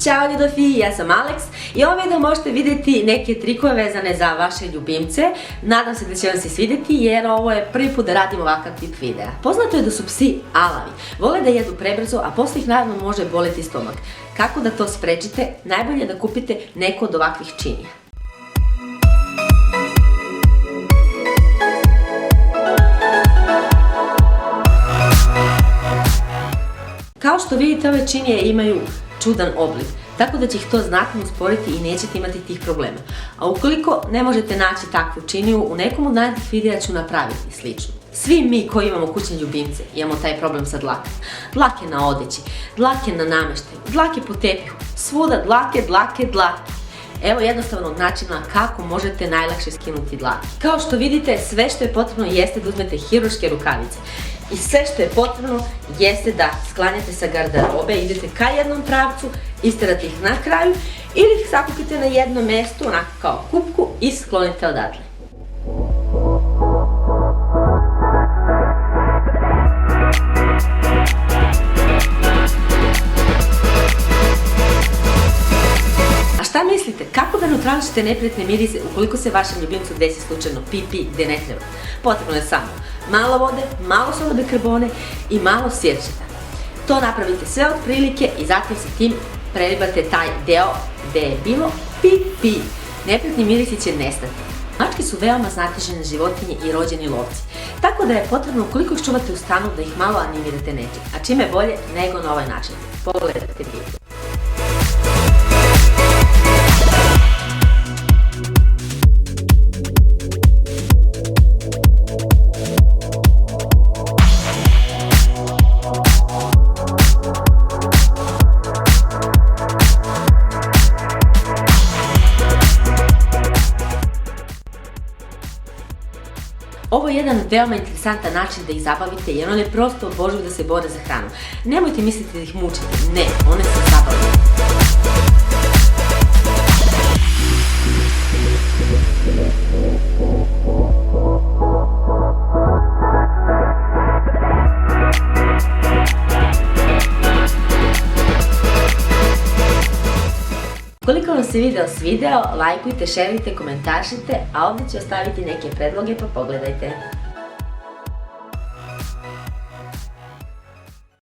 Ćao ljudofi, ja sam Alex i u ovom videu možete vidjeti neke trikove vezane za vaše ljubimce. Nadam se da će vam se svidjeti jer ovo je prvi put da radim ovakav tip videa. Poznato je da su psi alavi, vole da jedu prebrzo, a poslije ih naravno može boleti stomak. Kako da to sprečite? Najbolje je da kupite neko od ovakvih činija. Kao što vidite, ove činije imaju čudan oblik, tako da će ih to znatno usporiti i nećete imati tih problema. A ukoliko ne možete naći takvu činiju, u nekom od narednih videa ću napraviti slično. Svi mi koji imamo kućne ljubimce imamo taj problem sa dlakom. Dlake na odeći, dlake na nameštaju, dlake po tepihu, svuda dlake. Evo jednostavnog načina kako možete najlakše skinuti dlake. Kao što vidite, sve što je potrebno jeste da uzmete hirurške rukavice. I sve što je potrebno jeste da sklanjate sa garderobe, idete ka jednom pravcu, isterate ih na kraju ili ih sakupite na jedno mjesto, onako kao kupku, i sklonite odatle. Šta mislite, kako da neutrališete neprijatne mirise ukoliko se vašem ljubimcu desi slučajno pipi gdje ne treba? Potrebno je samo malo vode, malo soda bikarbone i malo sirćeta. To napravite sve otprilike i zatim sa tim prelibate taj deo gdje je bilo pipi. Neprijatni mirisi će nestati. Mačke su veoma znatiželjne životinje i rođeni lovci, tako da je potrebno ukoliko ih čuvate u stanu da ih malo animirate nečim, a čime bolje nego na ovaj način. Pogledajte video. Ovo je jedan veoma interesantan način da ih zabavite jer one prosto obožuju da se bore za hranu. Nemojte misliti da ih mučite, ne, one se zabavljaju. Ukoliko vam se video svideo, lajkujte, šerujte, komentaršite, a ovdje ću ostaviti neke predloge pa pogledajte.